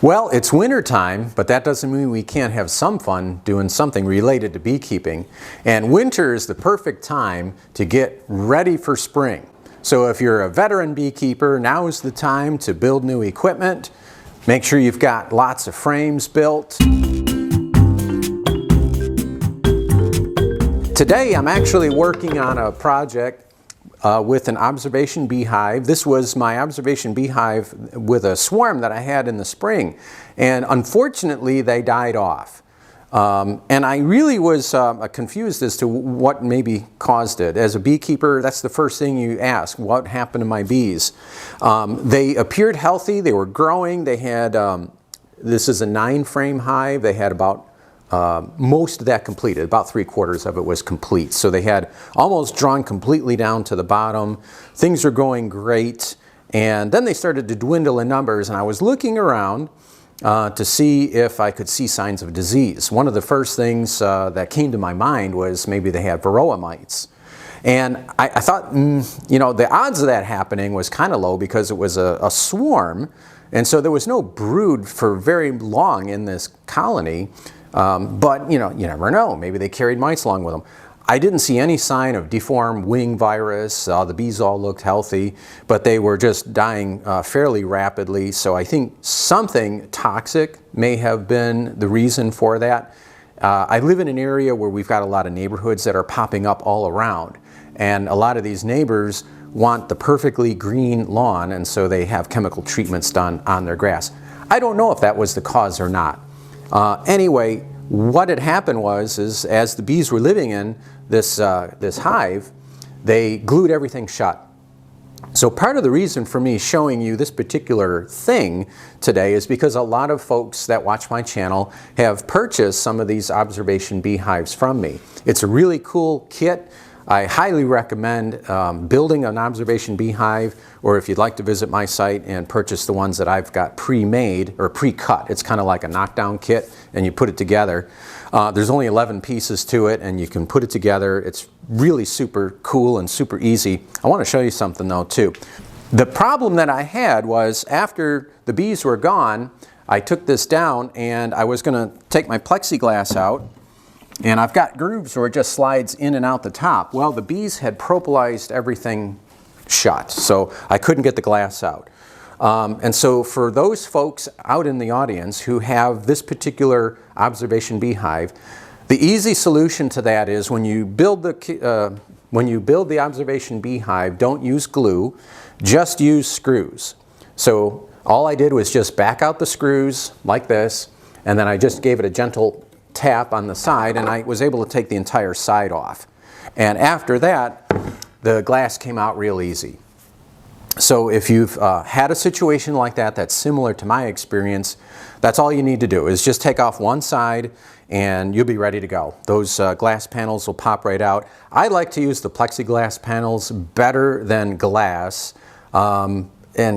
Well, it's winter time, but that doesn't mean we can't have some fun doing something related to beekeeping. And winter is the perfect time to get ready for spring. So if you're a veteran beekeeper, now is the time to build new equipment. Make sure you've got lots of frames built. Today I'm actually working on a project with an observation beehive. This was my observation beehive with a swarm that I had in the spring, and unfortunately they died off. And I really was confused as to what maybe caused it. As a beekeeper, that's the first thing you ask: what happened to my bees? They appeared healthy, they were growing, they had, this is a 9-frame hive, they had about most of that completed, about 3/4 of it was complete. So they had almost drawn completely down to the bottom. Things were going great, and then they started to dwindle in numbers, and I was looking around to see if I could see signs of disease. One of the first things that came to my mind was maybe they had varroa mites. And I thought, you know, the odds of that happening was kind of low because it was a swarm, and so there was no brood for very long in this colony. But you know, you never know. Maybe they carried mites along with them. I didn't see any sign of deformed wing virus. The bees all looked healthy, but they were just dying fairly rapidly. So I think something toxic may have been the reason for that. I live in an area where we've got a lot of neighborhoods that are popping up all around. And a lot of these neighbors want the perfectly green lawn, and so they have chemical treatments done on their grass. I don't know if that was the cause or not. Anyway, what had happened was, as the bees were living in this hive, they glued everything shut. So part of the reason for me showing you this particular thing today is because a lot of folks that watch my channel have purchased some of these observation beehives from me. It's a really cool kit. I highly recommend building an observation beehive, or if you'd like to visit my site and purchase the ones that I've got pre-made or pre-cut. It's kind of like a knockdown kit, and you put it together. There's only 11 pieces to it, and you can put it together. It's really super cool and super easy. I want to show you something though too. The problem that I had was after the bees were gone, I took this down and I was going to take my plexiglass out. And I've got grooves where it just slides in and out the top. Well, the bees had propolized everything shut, so I couldn't get the glass out. And so for those folks out in the audience who have this particular observation beehive, the easy solution to that is when you build the observation beehive, don't use glue, just use screws. So all I did was just back out the screws like this, and then I just gave it a gentle tap on the side, and I was able to take the entire side off. And after that, the glass came out real easy. So if you've had a situation like that that's similar to my experience, that's all you need to do is just take off one side and you'll be ready to go. Those glass panels will pop right out. I like to use the plexiglass panels better than glass. And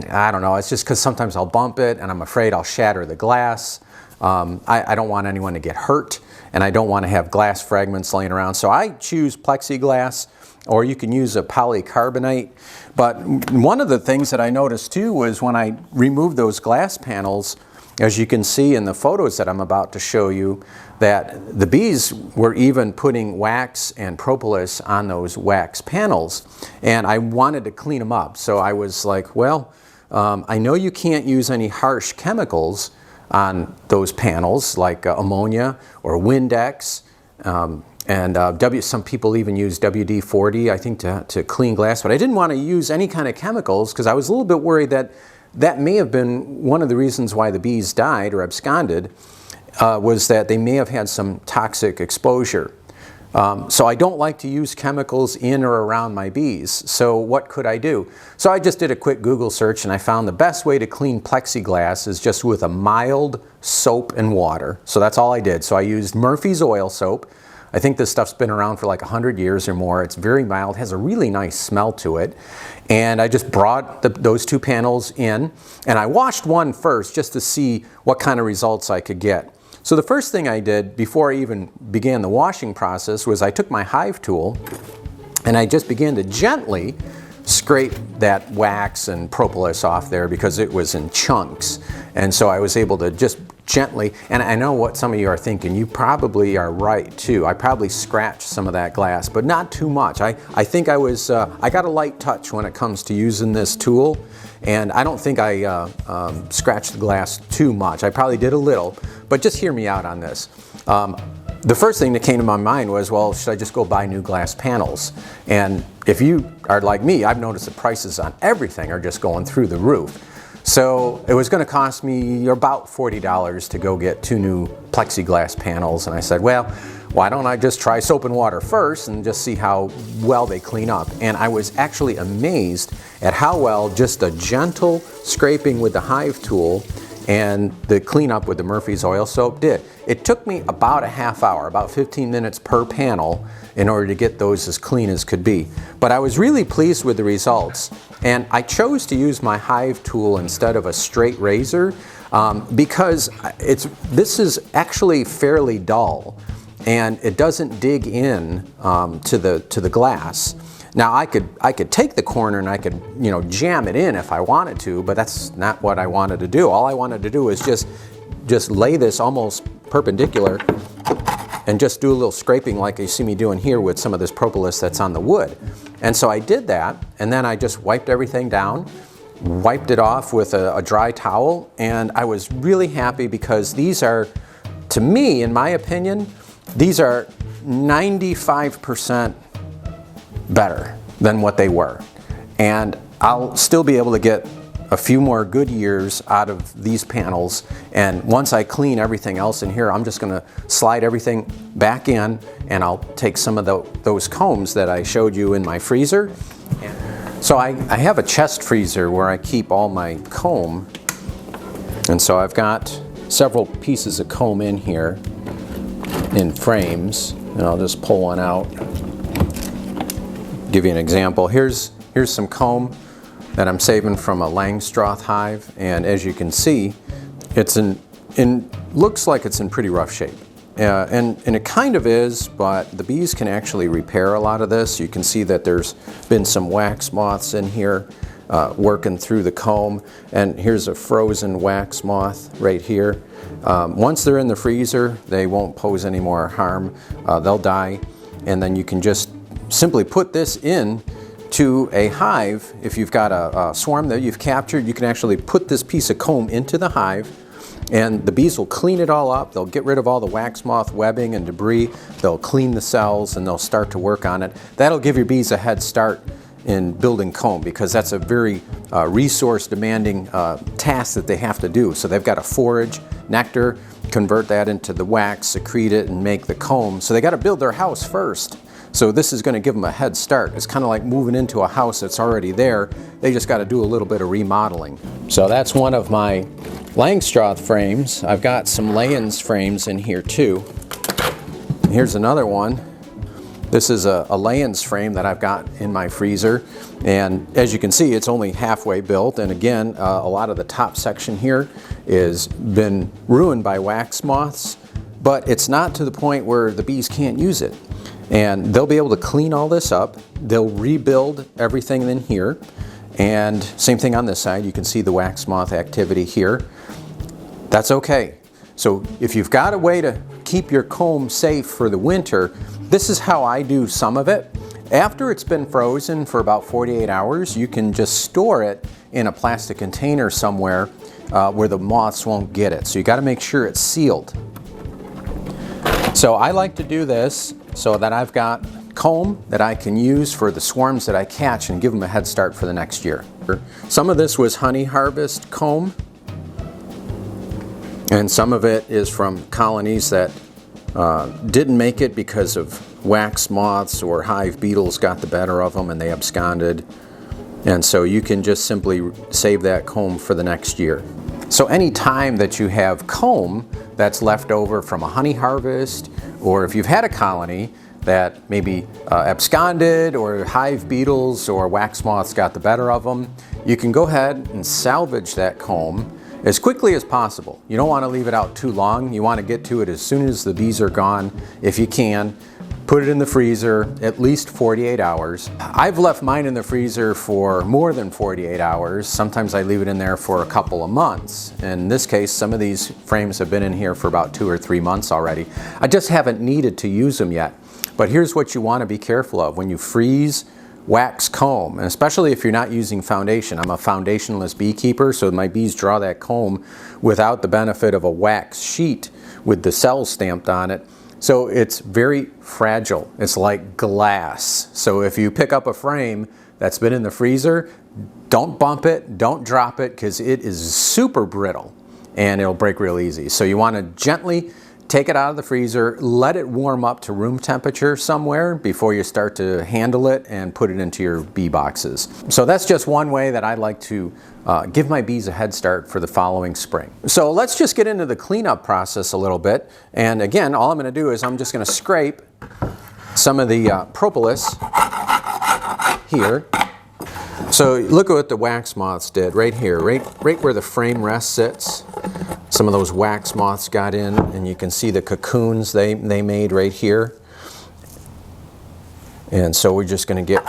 I don't know, it's just because sometimes I'll bump it and I'm afraid I'll shatter the glass. I don't want anyone to get hurt, and I don't want to have glass fragments laying around. So I choose plexiglass, or you can use a polycarbonate. But one of the things that I noticed too was when I removed those glass panels, as you can see in the photos that I'm about to show you, that the bees were even putting wax and propolis on those wax panels. And I wanted to clean them up. So I was like, well, I know you can't use any harsh chemicals on those panels like ammonia or Windex, and some people even use WD-40, I think, to clean glass. But I didn't want to use any kind of chemicals because I was a little bit worried that that may have been one of the reasons why the bees died or absconded, was that they may have had some toxic exposure. So I don't like to use chemicals in or around my bees. So what could I do? So I just did a quick Google search, and I found the best way to clean plexiglass is just with a mild soap and water. So that's all I did. So I used Murphy's oil soap. I think this stuff's been around for like 100 years or more. It's very mild, has a really nice smell to it. And I just brought those two panels in, and I washed one first just to see what kind of results I could get. So the first thing I did before I even began the washing process was I took my hive tool and I just began to gently scrape that wax and propolis off there because it was in chunks. And so I was able to just gently, and I know what some of you are thinking, you probably are right too. I probably scratched some of that glass, but not too much. I think I got a light touch when it comes to using this tool, and I don't think I scratched the glass too much. I probably did a little, but just hear me out on this. The first thing that came to my mind was, well, should I just go buy new glass panels? And if you are like me, I've noticed the prices on everything are just going through the roof. So it was going to cost me about $40 to go get 2 new plexiglass panels. And I said, well, why don't I just try soap and water first and just see how well they clean up? And I was actually amazed at how well just a gentle scraping with the Hive tool and the cleanup with the Murphy's oil soap did. It took me about a half hour, about 15 minutes per panel, in order to get those as clean as could be. But I was really pleased with the results. And I chose to use my Hive tool instead of a straight razor because this is actually fairly dull and it doesn't dig in to the glass. Now I could take the corner and I could, you know, jam it in if I wanted to, but that's not what I wanted to do. All I wanted to do was just lay this almost perpendicular and just do a little scraping like you see me doing here with some of this propolis that's on the wood. And so I did that, and then I just wiped everything down, wiped it off with a dry towel, and I was really happy because these are, to me, in my opinion, these are 95% better than what they were. And I'll still be able to get a few more good years out of these panels, and once I clean everything else in here, I'm just going to slide everything back in, and I'll take some of those combs that I showed you in my freezer. So I have a chest freezer where I keep all my comb, and so I've got several pieces of comb in here in frames, and I'll just pull one out. Give you an example. Here's some comb that I'm saving from a Langstroth hive, and as you can see, it's looks like it's in pretty rough shape. And it kind of is, but the bees can actually repair a lot of this. You can see that there's been some wax moths in here working through the comb, and here's a frozen wax moth right here. Once they're in the freezer, they won't pose any more harm. They'll die, and then you can just simply put this in to a hive. If you've got a swarm that you've captured, you can actually put this piece of comb into the hive, and the bees will clean it all up. They'll get rid of all the wax moth webbing and debris. They'll clean the cells, and they'll start to work on it. That'll give your bees a head start in building comb, because that's a very resource demanding task that they have to do. So they've got to forage nectar, convert that into the wax, secrete it, and make the comb. So they got to build their house first. So this is going to give them a head start. It's kind of like moving into a house that's already there. They just got to do a little bit of remodeling. So that's one of my Langstroth frames. I've got some Layens frames in here too. Here's another one. This is a Layens frame that I've got in my freezer. And as you can see, it's only halfway built. And again, a lot of the top section here is been ruined by wax moths, but it's not to the point where the bees can't use it. And they'll be able to clean all this up. They'll rebuild everything in here. And same thing on this side. You can see the wax moth activity here. That's okay. So if you've got a way to keep your comb safe for the winter, this is how I do some of it. After it's been frozen for about 48 hours, you can just store it in a plastic container somewhere where the moths won't get it. So you got to make sure it's sealed. So I like to do this so that I've got comb that I can use for the swarms that I catch and give them a head start for the next year. Some of this was honey harvest comb, and some of it is from colonies that didn't make it because of wax moths or hive beetles got the better of them and they absconded. And so you can just simply save that comb for the next year. So any time that you have comb that's left over from a honey harvest, or if you've had a colony that maybe absconded, or hive beetles or wax moths got the better of them, you can go ahead and salvage that comb as quickly as possible. You don't want to leave it out too long. You want to get to it as soon as the bees are gone, if you can. put it in the freezer at least 48 hours. I've left mine in the freezer for more than 48 hours. Sometimes I leave it in there for a couple of months. In this case, some of these frames have been in here for about 2 or 3 months already. I just haven't needed to use them yet. But here's what you want to be careful of. When you freeze wax comb, and especially if you're not using foundation. I'm a foundationless beekeeper, so my bees draw that comb without the benefit of a wax sheet with the cells stamped on it. So it's very fragile. It's like glass. So if you pick up a frame that's been in the freezer, don't bump it, don't drop it, because it is super brittle and it'll break real easy. So you want to gently take it out of the freezer, let it warm up to room temperature somewhere before you start to handle it and put it into your bee boxes. So that's just one way that I like to give my bees a head start for the following spring. So let's just get into the cleanup process a little bit. And again, all I'm going to do is I'm just going to scrape some of the propolis here. So look at what the wax moths did right here, right where the frame rest sits. Some of those wax moths got in, and you can see the cocoons they made right here. And so we're just going to get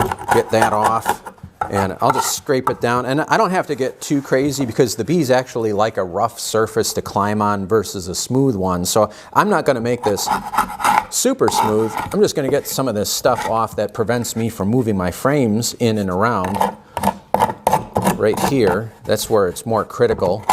that off, and I'll just scrape it down. And I don't have to get too crazy because the bees actually like a rough surface to climb on versus a smooth one. So I'm not going to make this super smooth. I'm just going to get some of this stuff off that prevents me from moving my frames in and around right here. That's where it's more critical.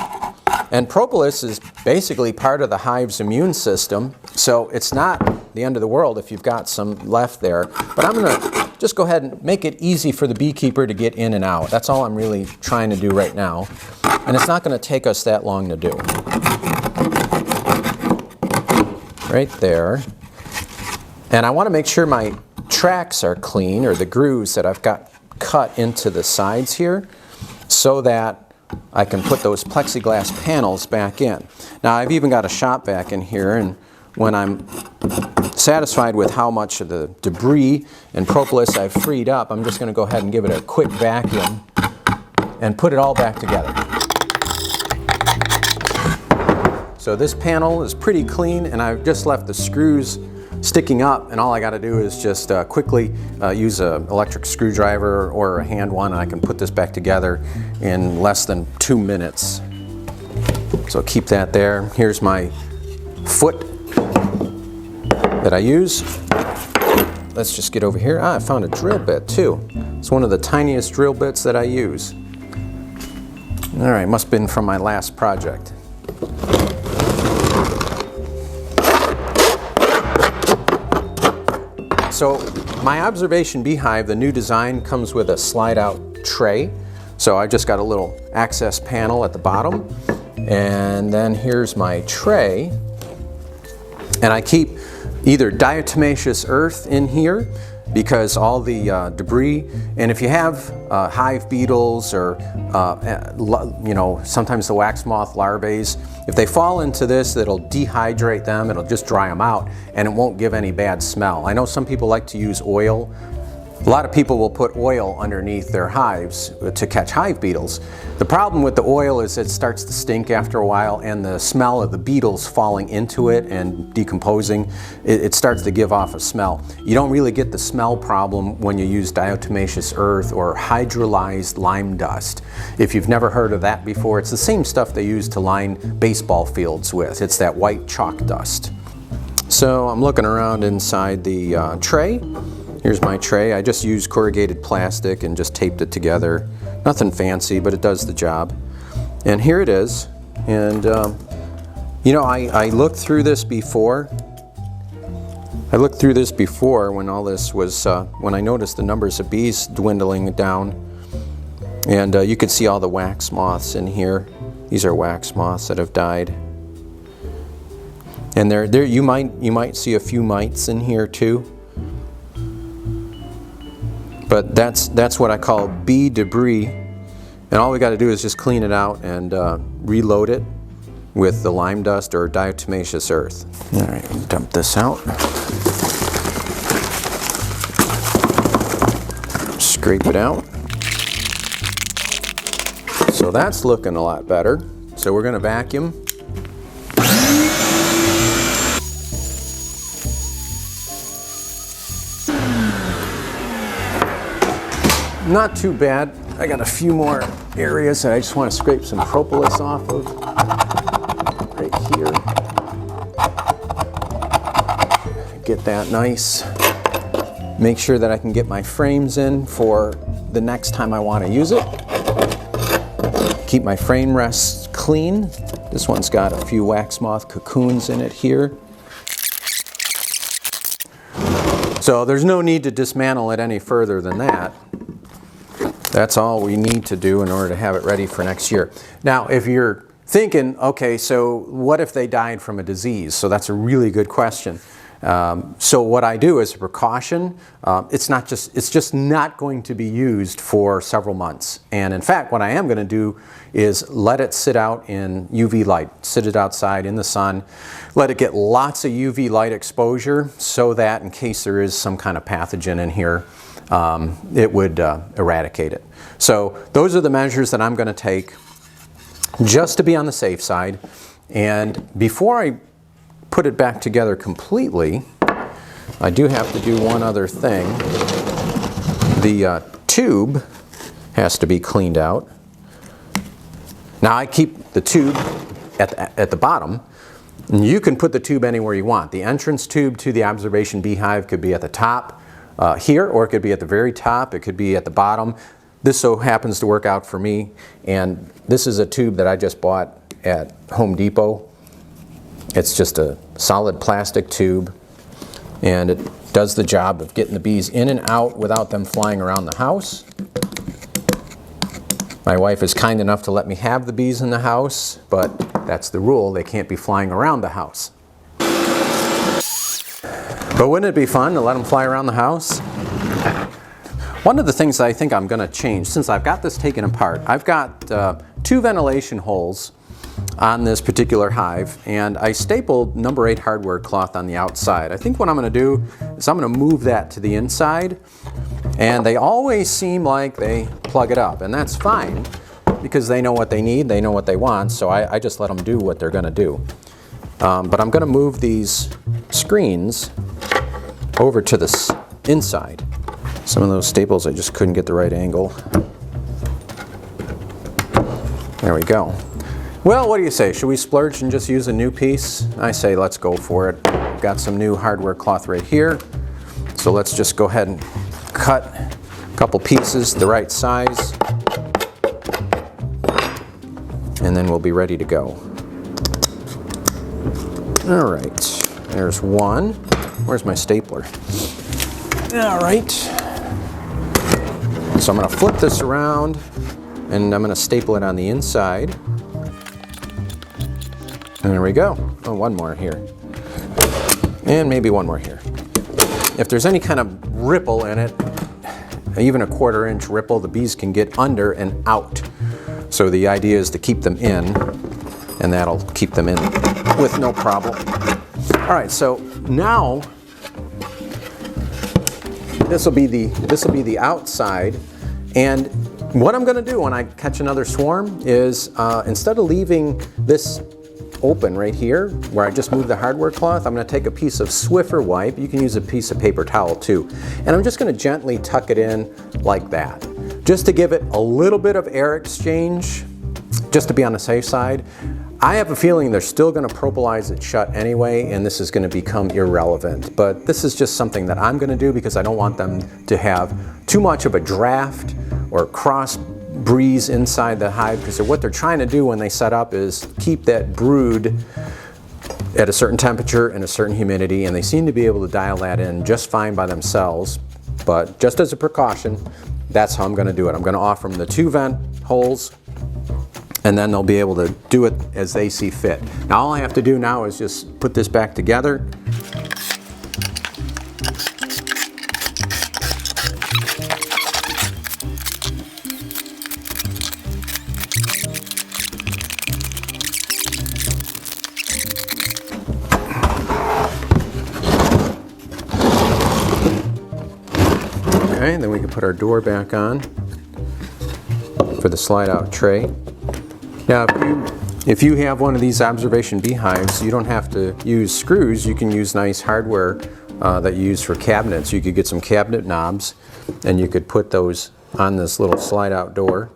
And propolis is basically part of the hive's immune system, so it's not the end of the world if you've got some left there. But I'm going to just go ahead and make it easy for the beekeeper to get in and out. That's all I'm really trying to do right now. And it's not going to take us that long to do. Right there. And I want to make sure my tracks are clean, or the grooves that I've got cut into the sides here, so that I can put those plexiglass panels back in. Now I've even got a shop vac in here, and when I'm satisfied with how much of the debris and propolis I've freed up, I'm just going to go ahead and give it a quick vacuum and put it all back together. So this panel is pretty clean, and I've just left the screws sticking up, and all I got to do is just quickly use an electric screwdriver or a hand one, and I can put this back together in less than 2 minutes. So keep that there. Here's my foot that I use. Let's just get over here. I found a drill bit too. It's one of the tiniest drill bits that I use. All right, must have been from my last project. So my observation beehive, the new design, comes with a slide-out tray. So I just got a little access panel at the bottom, and then here's my tray. And I keep either diatomaceous earth in here, because all the debris, and if you have hive beetles or sometimes the wax moth larvae, if they fall into this, it'll dehydrate them, it'll just dry them out, and it won't give any bad smell. I know some people like to use oil. A lot of people will put oil underneath their hives to catch hive beetles. The problem with the oil is it starts to stink after a while, and the smell of the beetles falling into it and decomposing, it starts to give off a smell. You don't really get the smell problem when you use diatomaceous earth or hydrolyzed lime dust. If you've never heard of that before, it's the same stuff they use to line baseball fields with. It's that white chalk dust. So I'm looking around inside the tray. Here's my tray. I just used corrugated plastic and just taped it together. Nothing fancy, but it does the job. And here it is. And I looked through this before. I looked through this before when all this was, when I noticed the numbers of bees dwindling down. And you could see all the wax moths in here. These are wax moths that have died. And there you might see a few mites in here too. But that's what I call bee debris, and all we got to do is just clean it out and reload it with the lime dust or diatomaceous earth. All right, dump this out. Scrape it out. So that's looking a lot better. So we're going to vacuum. not too bad. I got a few more areas that I just want to scrape some propolis off of. Right here. Get that nice. Make sure that I can get my frames in for the next time I want to use it. Keep my frame rests clean. This one's got a few wax moth cocoons in it here. So there's no need to dismantle it any further than that. That's all we need to do in order to have it ready for next year. Now, if you're thinking, okay, so what if they died from a disease? So that's a really good question. So what I do as a precaution, it's just not going to be used for several months. And in fact, what I am going to do is let it sit out in UV light, sit it outside in the sun, let it get lots of UV light exposure so that in case there is some kind of pathogen in here, it would eradicate it. So those are the measures that I'm going to take just to be on the safe side. And before I put it back together completely, I do have to do one other thing. The tube has to be cleaned out. Now I keep the tube at the bottom, and you can put the tube anywhere you want. The entrance tube to the observation beehive could be at the top here, or it could be at the very top, it could be at the bottom. This so happens to work out for me, and this is a tube that I just bought at Home Depot. It's just a solid plastic tube, and it does the job of getting the bees in and out without them flying around the house. My wife is kind enough to let me have the bees in the house, but that's the rule. They can't be flying around the house. But wouldn't it be fun to let them fly around the house? One of the things that I think I'm going to change, since I've got this taken apart, I've got 2 ventilation holes on this particular hive, and I stapled number 8 hardware cloth on the outside. I think what I'm going to do is I'm going to move that to the inside, and they always seem like they plug it up, and that's fine because they know what they need, they know what they want, so I just let them do what they're going to do. But I'm going to move these screens over to the inside. Some of those staples I just couldn't get the right angle. There we go. Well, what do you say? Should we splurge and just use a new piece? I say let's go for it. I've got some new hardware cloth right here. So let's just go ahead and cut a couple pieces the right size. And then we'll be ready to go. All right, there's one. Where's my stapler? All right. So I'm going to flip this around, and I'm going to staple it on the inside. And there we go. Oh, one more here. And maybe one more here. If there's any kind of ripple in it, even a 1/4 inch ripple, the bees can get under and out. So the idea is to keep them in, and that'll keep them in with no problem. All right, so now this will be the outside, and what I'm going to do when I catch another swarm is instead of leaving this open right here where I just moved the hardware cloth, I'm going to take a piece of Swiffer wipe. You can use a piece of paper towel too, and I'm just going to gently tuck it in like that, just to give it a little bit of air exchange, just to be on the safe side. I have a feeling they're still going to propolis it shut anyway, and this is going to become irrelevant. But this is just something that I'm going to do because I don't want them to have too much of a draft or cross breeze inside the hive, because what they're trying to do when they set up is keep that brood at a certain temperature and a certain humidity, and they seem to be able to dial that in just fine by themselves. But just as a precaution, that's how I'm going to do it. I'm going to offer them the 2 vent holes, and then they'll be able to do it as they see fit. Now all I have to do now is just put this back together. Okay, then we can put our door back on for the slide out tray. Now, if you have one of these observation beehives, you don't have to use screws. You can use nice hardware that you use for cabinets. You could get some cabinet knobs, and you could put those on this little slide out door.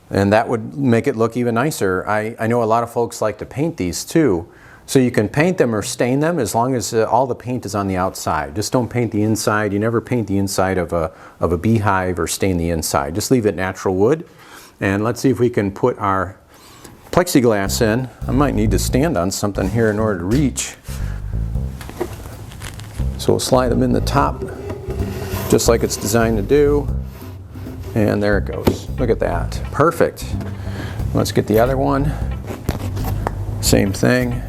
And that would make it look even nicer. I know a lot of folks like to paint these too. So you can paint them or stain them as long as all the paint is on the outside. Just don't paint the inside. You never paint the inside of a beehive or stain the inside. Just leave it natural wood. And let's see if we can put our plexiglass in. I might need to stand on something here in order to reach. So we'll slide them in the top just like it's designed to do. And there it goes. Look at that. Perfect. Let's get the other one. Same thing.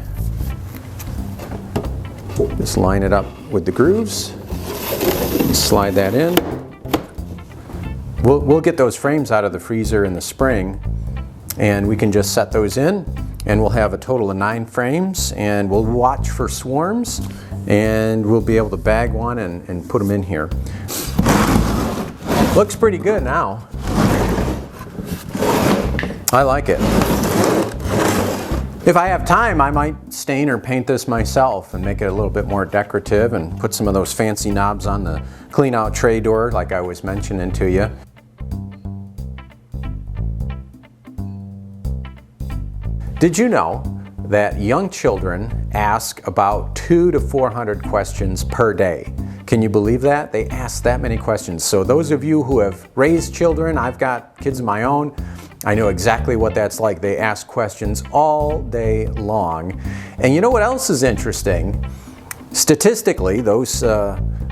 Just line it up with the grooves. Slide that in. We'll get those frames out of the freezer in the spring, and we can just set those in, and we'll have a total of 9 frames, and we'll watch for swarms, and we'll be able to bag one and put them in here. Looks pretty good now. I like it. If I have time, I might stain or paint this myself and make it a little bit more decorative and put some of those fancy knobs on the clean out tray door like I was mentioning to you. Did you know that young children ask about 200 to 400 questions per day? Can you believe that? They ask that many questions. So those of you who have raised children, I've got kids of my own, I know exactly what that's like. They ask questions all day long. And you know what else is interesting? Statistically, those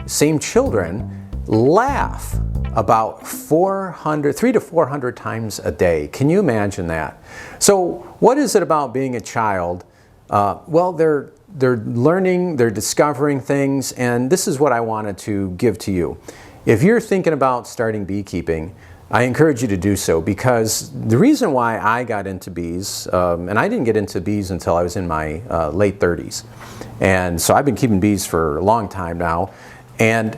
same children laugh about 300 to 400 times a day. Can you imagine that? So what is it about being a child? Well, they're learning, they're discovering things, and this is what I wanted to give to you. If you're thinking about starting beekeeping, I encourage you to do so, because the reason why I got into bees, and I didn't get into bees until I was in my late 30s, and so I've been keeping bees for a long time now, and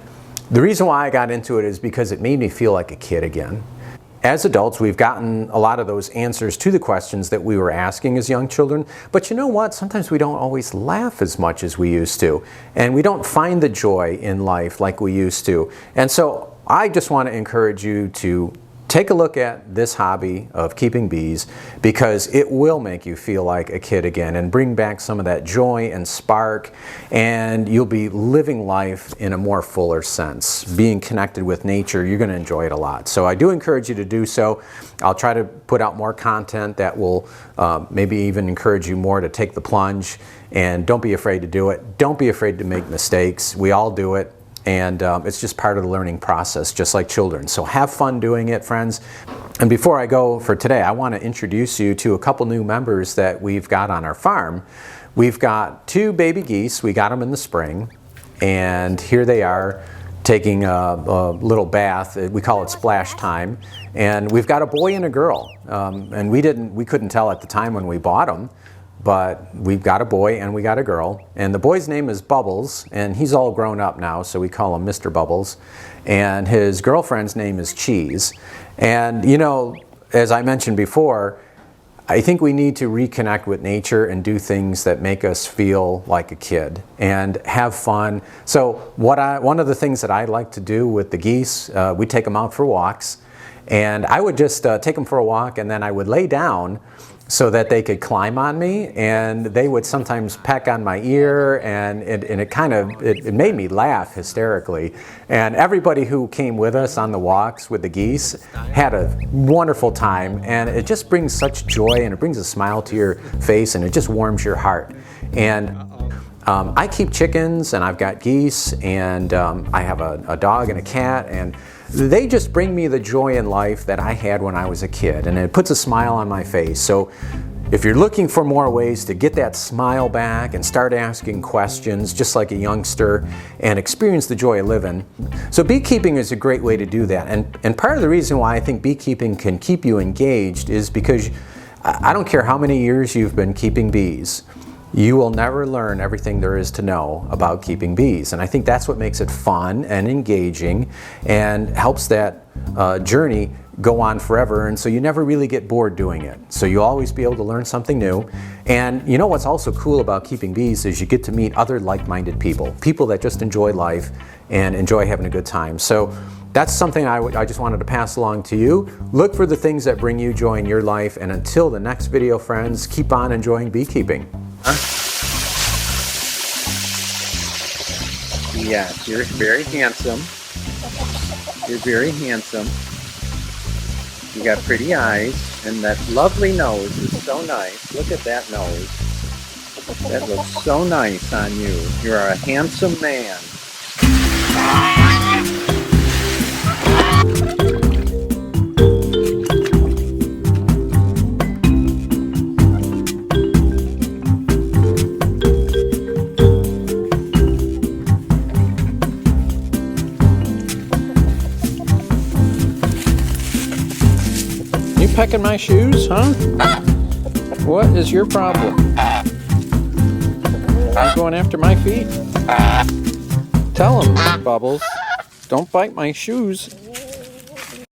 the reason why I got into it is because it made me feel like a kid again. As adults, we've gotten a lot of those answers to the questions that we were asking as young children, but you know what? Sometimes we don't always laugh as much as we used to, and we don't find the joy in life like we used to. And so I just want to encourage you to take a look at this hobby of keeping bees, because it will make you feel like a kid again and bring back some of that joy and spark, and you'll be living life in a more fuller sense. Being connected with nature, you're going to enjoy it a lot. So I do encourage you to do so. I'll try to put out more content that will maybe even encourage you more to take the plunge, and don't be afraid to do it. Don't be afraid to make mistakes. We all do it. And it's just part of the learning process, just like children. So have fun doing it, friends. And before I go for today, I want to introduce you to a couple new members that we've got on our farm. We've got 2 baby geese. We got them in the spring, and here they are taking a little bath. We call it splash time. And we've got a boy and a girl. And we couldn't tell at the time when we bought them, but we've got a boy and we got a girl, and the boy's name is Bubbles, and he's all grown up now, so we call him Mr. Bubbles, and his girlfriend's name is Cheese. And you know, as I mentioned before, I think we need to reconnect with nature and do things that make us feel like a kid and have fun. So one of the things that I like to do with the geese, we take them out for walks, and I would just take them for a walk, and then I would lay down so that they could climb on me, and they would sometimes peck on my ear, and it made me laugh hysterically. And everybody who came with us on the walks with the geese had a wonderful time, and it just brings such joy, and it brings a smile to your face, and it just warms your heart. And I keep chickens, and I've got geese, and I have a dog and a cat, and they just bring me the joy in life that I had when I was a kid, and it puts a smile on my face. So if you're looking for more ways to get that smile back and start asking questions just like a youngster and experience the joy of living, so beekeeping is a great way to do that. And part of the reason why I think beekeeping can keep you engaged is because I don't care how many years you've been keeping bees, you will never learn everything there is to know about keeping bees. And I think that's what makes it fun and engaging and helps that journey go on forever, and so you never really get bored doing it. So you'll always be able to learn something new. And you know what's also cool about keeping bees is you get to meet other like-minded people, people that just enjoy life and enjoy having a good time. So that's something I just wanted to pass along to you. Look for the things that bring you joy in your life, and until the next video, friends, keep on enjoying beekeeping. Yes, you're very handsome. You're very handsome. You got pretty eyes, and that lovely nose is so nice. Look at that nose. That looks so nice on you. You're a handsome man. You pecking my shoes, huh? What is your problem? You going after my feet? Tell him, Bubbles. Don't bite my shoes.